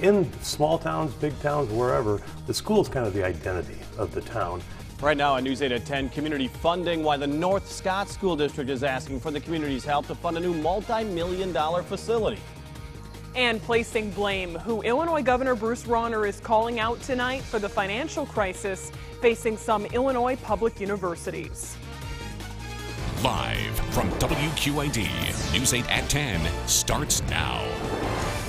In small towns, big towns, wherever, the school is kind of the identity of the town. Right now on News 8 at 10, community funding, why the North Scott School District is asking for the community's help to fund a new multi-million-dollar facility. And placing blame, who Illinois Governor Bruce Rauner is calling out tonight for the financial crisis facing some Illinois public universities. Live from WQAD, News 8 at 10 starts now.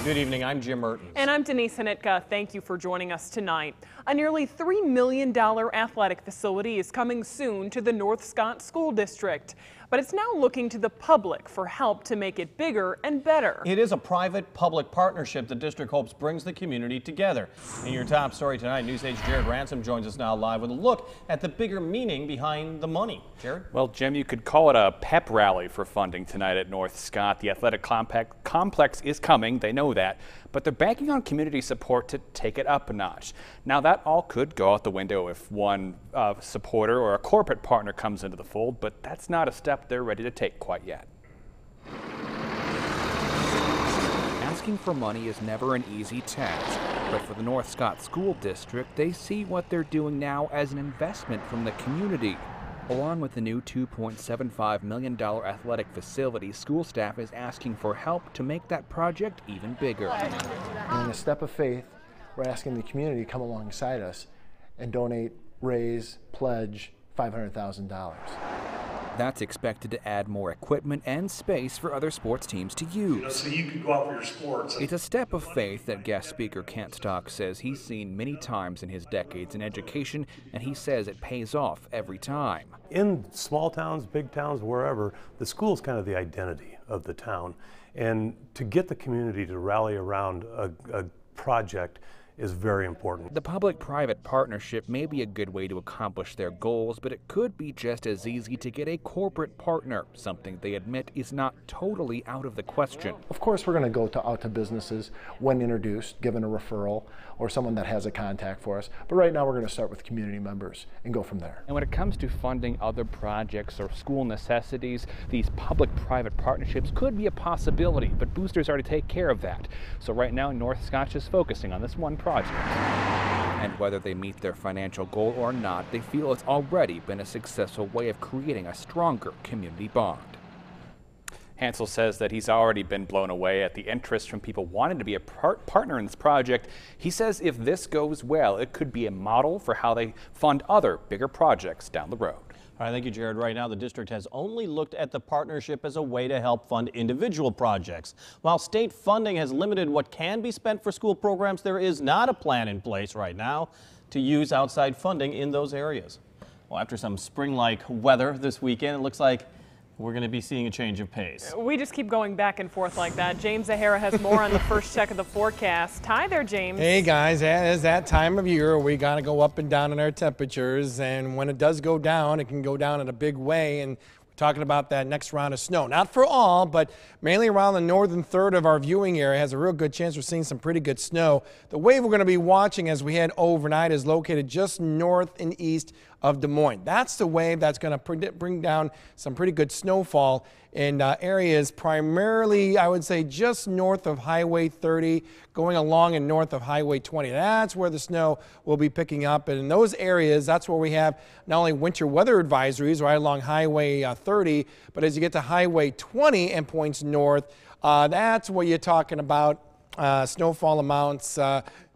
Good evening, I'm Jim Mertens. And I'm Denise Hanitka. Thank you for joining us tonight. A nearly $3 million athletic facility is coming soon to the North Scott School District, but it's now looking to the public for help to make it bigger and better. It is a private-public partnership the district hopes brings the community together. In your top story tonight, News 8's Jared Ransom joins us now live with a look at the bigger meaning behind the money. Jared? Well, Jim, you could call it a pep rally for funding tonight at North Scott. The athletic complex is coming, they know that, but they're banking on community support to take it up a notch. Now, that all could go out the window if one supporter or a corporate partner comes into the fold, but that's not a step they're ready to take quite yet. Asking for money is never an easy task, but for the North Scott School District, they see what they're doing now as an investment from the community. Along with the new $2.75 million athletic facility, school staff is asking for help to make that project even bigger. And in a step of faith, we're asking the community to come alongside us and donate, raise, pledge $500,000. That's expected to add more equipment and space for other sports teams to use. So you could go out for your sports. It's a step of faith that guest speaker Kent Stock says he's seen many times in his decades in education, and he says it pays off every time. In small towns, big towns, wherever, the school is kind of the identity of the town. And to get the community to rally around a project is very important. The public-private partnership may be a good way to accomplish their goals, but it could be just as easy to get a corporate partner, something they admit is not totally out of the question. Of course, we're going to go out to businesses when introduced, given a referral, or someone that has a contact for us. But right now, we're going to start with community members and go from there. And when it comes to funding other projects or school necessities, these public-private partnerships could be a possibility, but boosters are to take care of that. So right now, North Scott is focusing on this one project. And whether they meet their financial goal or not, they feel it's already been a successful way of creating a stronger community bond. Hansel says that he's already been blown away at the interest from people wanting to be a partner in this project. He says if this goes well, it could be a model for how they fund other bigger projects down the road. All right, thank you, Jared. Right now, the district has only looked at the partnership as a way to help fund individual projects. While state funding has limited what can be spent for school programs, there is not a plan in place right now to use outside funding in those areas. Well, after some spring-like weather this weekend, it looks like we're going to be seeing a change of pace. We just keep going back and forth like that. James Zahara has more on the first check of the forecast. Hi there, James. Hey guys, it is that time of year. We got to go up and down in our temperatures, and when it does go down, it can go down in a big way. And we're talking about that next round of snow. Not for all, but mainly around the northern third of our viewing area has a real good chance we're seeing some pretty good snow. The wave we're going to be watching as we head overnight is located just north and east of Des Moines. That's the wave that's going to bring down some pretty good snowfall in areas primarily, I would say, just north of Highway 30, going along and north of Highway 20. That's where the snow will be picking up. And in those areas, that's where we have not only winter weather advisories right along Highway 30, but as you get to Highway 20 and points north, that's where you're talking about snowfall amounts.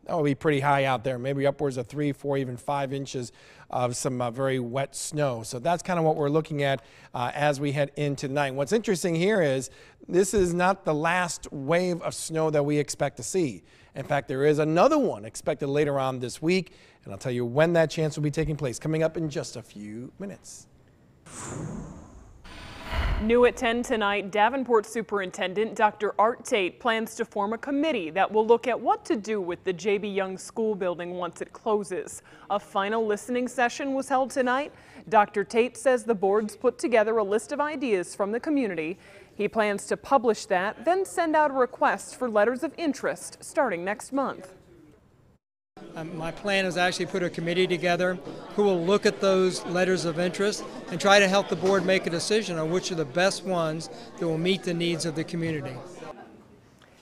That will be pretty high out there, maybe upwards of 3, 4, even 5 inches of some very wet snow. So that's kind of what we're looking at as we head into the night. What's interesting here is this is not the last wave of snow that we expect to see. In fact, there is another one expected later on this week, and I'll tell you when that chance will be taking place, coming up in just a few minutes. New at 10 tonight, Davenport Superintendent Dr. Art Tate plans to form a committee that will look at what to do with the J.B. Young School building once it closes. A final listening session was held tonight. Dr. Tate says the board's put together a list of ideas from the community. He plans to publish that, then send out a request for letters of interest starting next month. My plan is actually put a committee together who will look at those letters of interest and try to help the board make a decision on which are the best ones that will meet the needs of the community.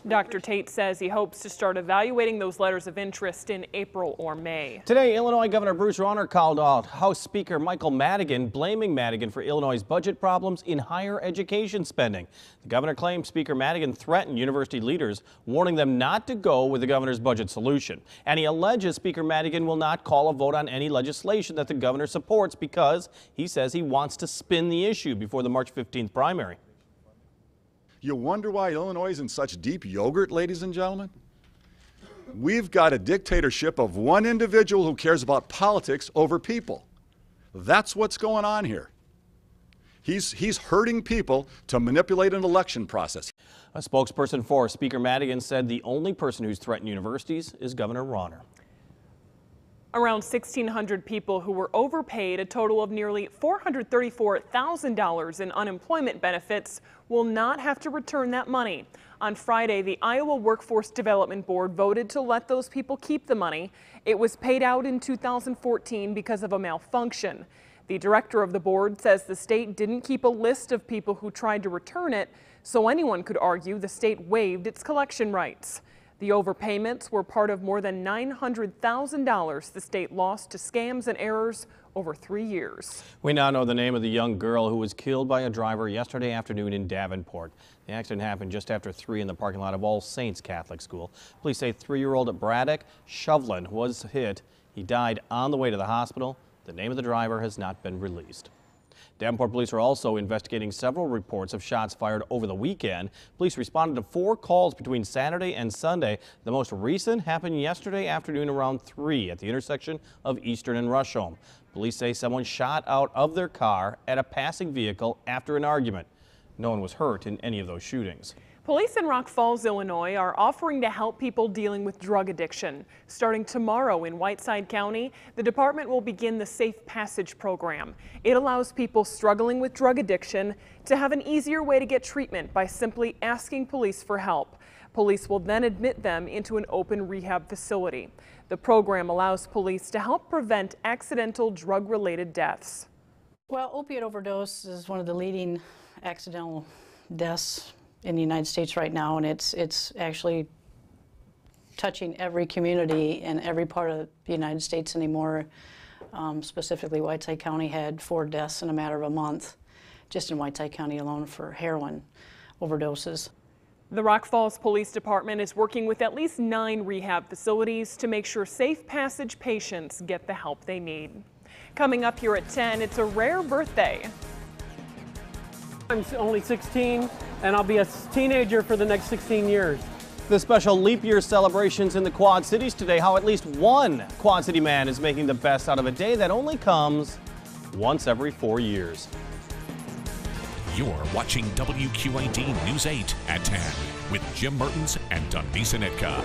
Dr. Tate says he hopes to start evaluating those letters of interest in April or May. Today, Illinois Governor Bruce Rauner called out House Speaker Michael Madigan, blaming Madigan for Illinois' budget problems in higher education spending. The governor claimed Speaker Madigan threatened university leaders, warning them not to go with the governor's budget solution. And he alleges Speaker Madigan will not call a vote on any legislation that the governor supports because he says he wants to spin the issue before the March 15th primary. You wonder why Illinois is in such deep yogurt, ladies and gentlemen? We've got a dictatorship of one individual who cares about politics over people. That's what's going on here. He's hurting people to manipulate an election process. A spokesperson for Speaker Madigan said the only person who's threatened universities is Governor Rauner. Around 1,600 people who were overpaid a total of nearly $434,000 in unemployment benefits will not have to return that money. On Friday, the Iowa Workforce Development Board voted to let those people keep the money. It was paid out in 2014 because of a malfunction. The director of the board says the state didn't keep a list of people who tried to return it, so anyone could argue the state waived its collection rights. The overpayments were part of more than $900,000 the state lost to scams and errors over 3 years. We now know the name of the young girl who was killed by a driver yesterday afternoon in Davenport. The accident happened just after 3 in the parking lot of All Saints Catholic School. Police say 3-year-old Braddock Shovlin was hit. He died on the way to the hospital. The name of the driver has not been released. Davenport police are also investigating several reports of shots fired over the weekend. Police responded to 4 calls between Saturday and Sunday. The most recent happened yesterday afternoon around 3 at the intersection of Eastern and Rusholme. Police say someone shot out of their car at a passing vehicle after an argument. No one was hurt in any of those shootings. Police in Rock Falls, Illinois are offering to help people dealing with drug addiction. Starting tomorrow in Whiteside County, the department will begin the Safe Passage program. It allows people struggling with drug addiction to have an easier way to get treatment by simply asking police for help. Police will then admit them into an open rehab facility. The program allows police to help prevent accidental drug-related deaths. Well, opiate overdose is one of the leading accidental deaths in the United States right now, and it's actually touching every community in every part of the United States anymore. Specifically, Whiteside County had 4 deaths in a matter of a month, just in Whiteside County alone for heroin overdoses. The Rock Falls Police Department is working with at least 9 rehab facilities to make sure Safe Passage patients get the help they need. Coming up here at 10, it's a rare birthday. I'm only 16, and I'll be a teenager for the next 16 years. The special leap year celebrations in the Quad Cities today, how at least one Quad City man is making the best out of a day that only comes once every 4 years. You're watching WQAD News 8 at 10 with Jim Mertens and Dundee Sinitka.